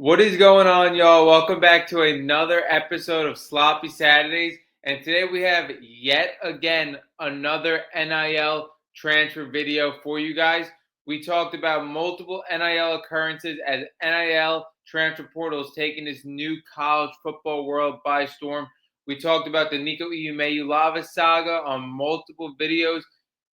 What is going on, y'all? Welcome back to another episode of Sloppy Saturdays. And today we have yet again another NIL transfer video for you guys. We talked about multiple NIL occurrences as NIL transfer portals taking this new college football world by storm. We talked about the Nico Iumeiulava saga on multiple videos.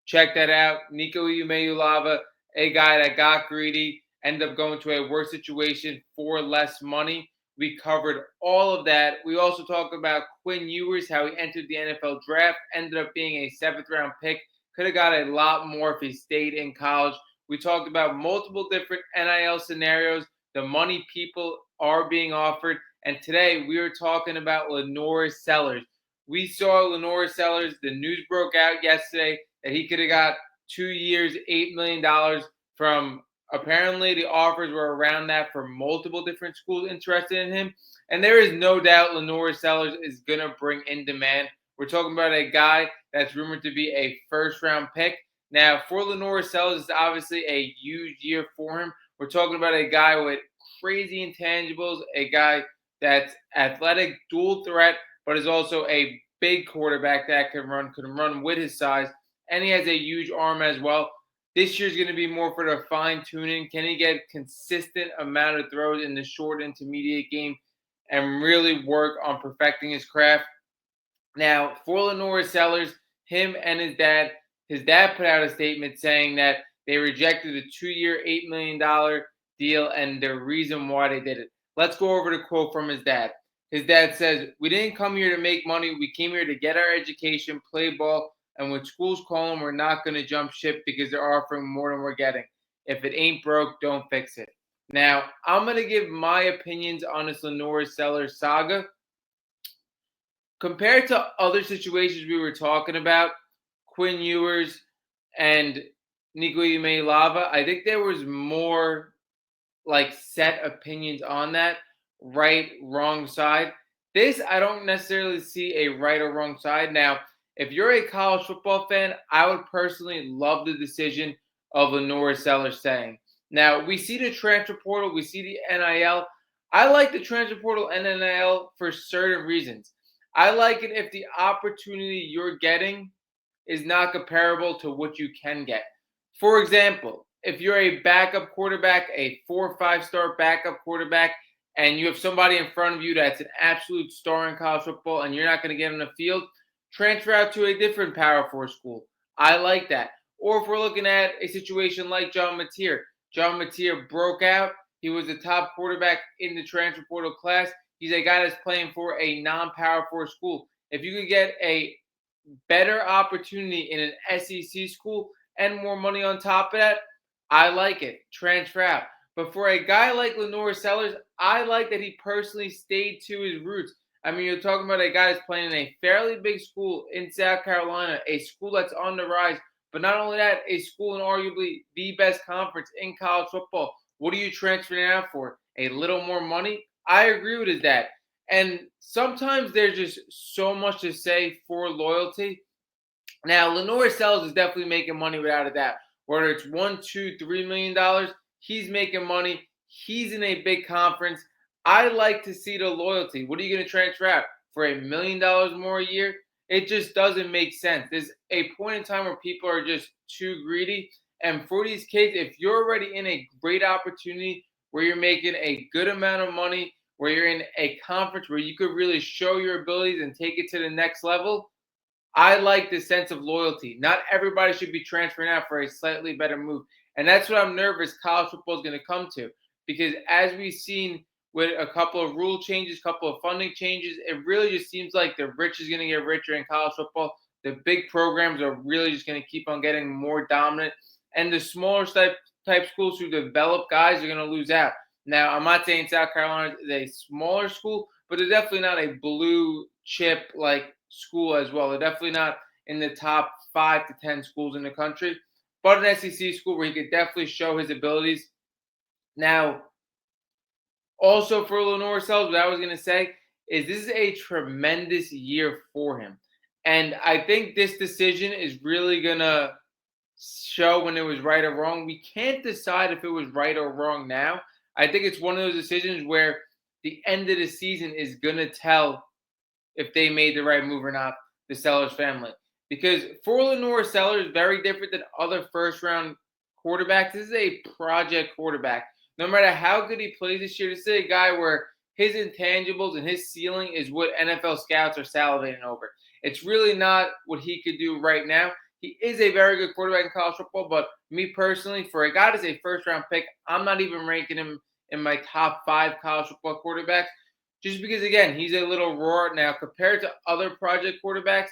Check that out. Nico Iumeiulava, a guy that got greedy, ended up going to a worse situation for less money. We covered all of that. We also talked about Quinn Ewers, how he entered the NFL draft, ended up being a seventh round pick. Could have got a lot more if he stayed in college. We talked about multiple different NIL scenarios, the money people are being offered. And today we are talking about Lanorris Sellers. We saw Lanorris Sellers. The news broke out yesterday that he could have got 2 years, $8 million from. Apparently, the offers were around that for multiple different schools interested in him. And there is no doubt Lanorris Sellers is going to bring in demand. We're talking about a guy that's rumored to be a first-round pick. Now, for Lanorris Sellers, it's obviously a huge year for him. We're talking about a guy with crazy intangibles, a guy that's athletic, dual threat, but is also a big quarterback that can run with his size. And he has a huge arm as well. This year's going to be more for the fine tuning. Can he get consistent amount of throws in the short intermediate game and really work on perfecting his craft? Now, for Lanorris Sellers, him and his dad put out a statement saying that they rejected a 2-year, $8 million deal and the reason why they did it. Let's go over the quote from his dad. His dad says, "We didn't come here to make money. We came here to get our education, play ball, and when schools call them, we're not going to jump ship because they're offering more than we're getting. If it ain't broke, don't fix it." Now, I'm going to give my opinions on this Lanorris Sellers saga. Compared to other situations we were talking about, Quinn Ewers and Nico Iumeiulava, I think there was more like set opinions on that, right, wrong side. This, I don't necessarily see a right or wrong side. Now, if you're a college football fan, I would personally love the decision of Lanorris Sellers saying. Now, we see the transfer portal, we see the NIL. I like the transfer portal and NIL for certain reasons. I like it if the opportunity you're getting is not comparable to what you can get. For example, if you're a backup quarterback, a 4 or 5-star backup quarterback, and you have somebody in front of you that's an absolute star in college football and you're not going to get on the field, transfer out to a different Power 4 school. I like that. Or if we're looking at a situation like John Mateer broke out. He was the top quarterback in the transfer portal class. He's a guy that's playing for a non-Power 4 school. If you could get a better opportunity in an SEC school and more money on top of that, I like it. Transfer out. But for a guy like Lanorris Sellers, I like that he personally stayed to his roots. I mean, you're talking about a guy that's playing in a fairly big school in South Carolina, a school that's on the rise. But not only that, a school in arguably the best conference in college football. What are you transferring out for? A little more money? I agree with his dad. And sometimes there's just so much to say for loyalty. Now, Lanorris Sellers is definitely making money without a doubt. Whether it's $1, $2, $3 million, he's making money. He's in a big conference. I like to see the loyalty. What are you going to transfer out for $1 million more a year? It just doesn't make sense. There's a point in time where people are just too greedy. And for these kids, if you're already in a great opportunity where you're making a good amount of money, where you're in a conference where you could really show your abilities and take it to the next level, I like the sense of loyalty. Not everybody should be transferring out for a slightly better move. And that's what I'm nervous college football is going to come to. Because as we've seen with a couple of rule changes, couple of funding changes, it really just seems like the rich is going to get richer in college football. The big programs are really just going to keep on getting more dominant. And the smaller type schools who develop guys are going to lose out. Now, I'm not saying South Carolina is a smaller school, but they're definitely not a blue chip like school as well. They're definitely not in the top 5 to 10 schools in the country, but an SEC school where he could definitely show his abilities. Now, also for Lanorris Sellers, what I was going to say is this is a tremendous year for him. And I think this decision is really going to show when it was right or wrong. We can't decide if it was right or wrong now. I think it's one of those decisions where the end of the season is going to tell if they made the right move or not, the Sellers family. Because for Lanorris Sellers, very different than other first round quarterbacks. This is a project quarterback. No matter how good he plays this year, this is a guy where his intangibles and his ceiling is what NFL scouts are salivating over. It's really not what he could do right now. He is a very good quarterback in college football, but me personally, for a guy that's a first round pick, I'm not even ranking him in my top 5 college football quarterbacks just because, again, he's a little raw now compared to other project quarterbacks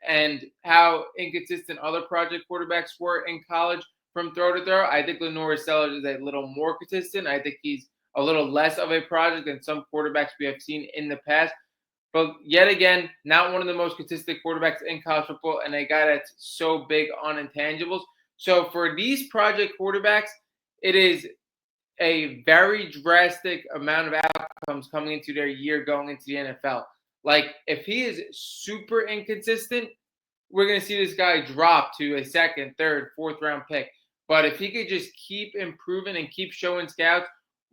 and how inconsistent other project quarterbacks were in college from throw to throw. I think Lanorris Sellers is a little more consistent. I think he's a little less of a project than some quarterbacks we have seen in the past. But yet again, not one of the most consistent quarterbacks in college football and a guy that's so big on intangibles. So for these project quarterbacks, it is a very drastic amount of outcomes coming into their year going into the NFL. Like, if he is super inconsistent, we're going to see this guy drop to a second, third, fourth round pick. But if he could just keep improving and keep showing scouts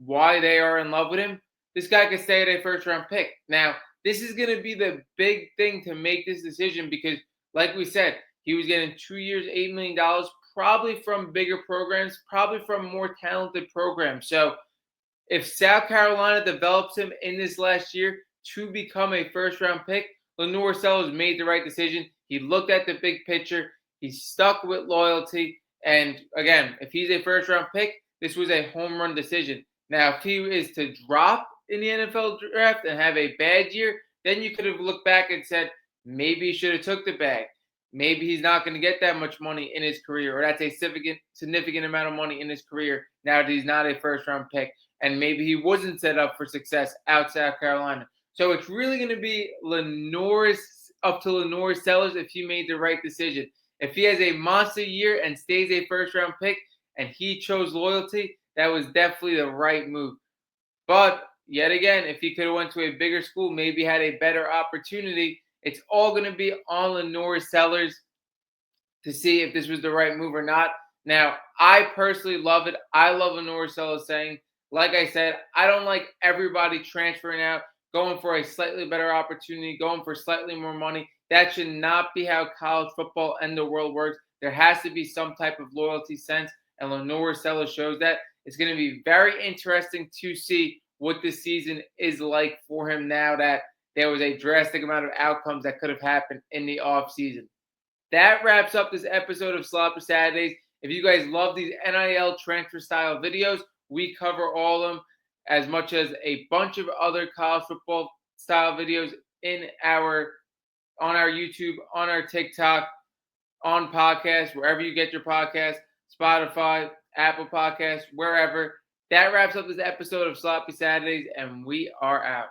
why they are in love with him, this guy could stay at a first round pick. Now, this is going to be the big thing to make this decision because, like we said, he was getting 2 years, $8 million, probably from bigger programs, probably from more talented programs. So if South Carolina develops him in this last year to become a first round pick, Lanorris Sellers made the right decision. He looked at the big picture. He stuck with loyalty. And again, if he's a first round pick, this was a home run decision. Now, if he is to drop in the NFL draft and have a bad year, then you could have looked back and said, maybe he should have took the bag. Maybe he's not going to get that much money in his career, or that's a significant amount of money in his career now that he's not a first round pick. And maybe he wasn't set up for success out South Carolina. So it's really going to be up to Lanorris Sellers if he made the right decision. If he has a monster year and stays a first round pick and he chose loyalty, that was definitely the right move. But yet again, if he could have went to a bigger school, maybe had a better opportunity, it's all going to be on Lanorris Sellers to see if this was the right move or not. Now, I personally love it. I love Lanorris Sellers saying, like I said, I don't like everybody transferring out, going for a slightly better opportunity, going for slightly more money. That should not be how college football and the world works. There has to be some type of loyalty sense, and Lanorris Sellers shows that. It's going to be very interesting to see what this season is like for him now that there was a drastic amount of outcomes that could have happened in the offseason. That wraps up this episode of Sloppy Saturdays. If you guys love these NIL transfer style videos, we cover all of them, as much as a bunch of other college football style videos on our YouTube, on our TikTok, on podcasts, wherever you get your podcasts, Spotify, Apple Podcasts, wherever. That wraps up this episode of Sloppy Saturdays, and we are out.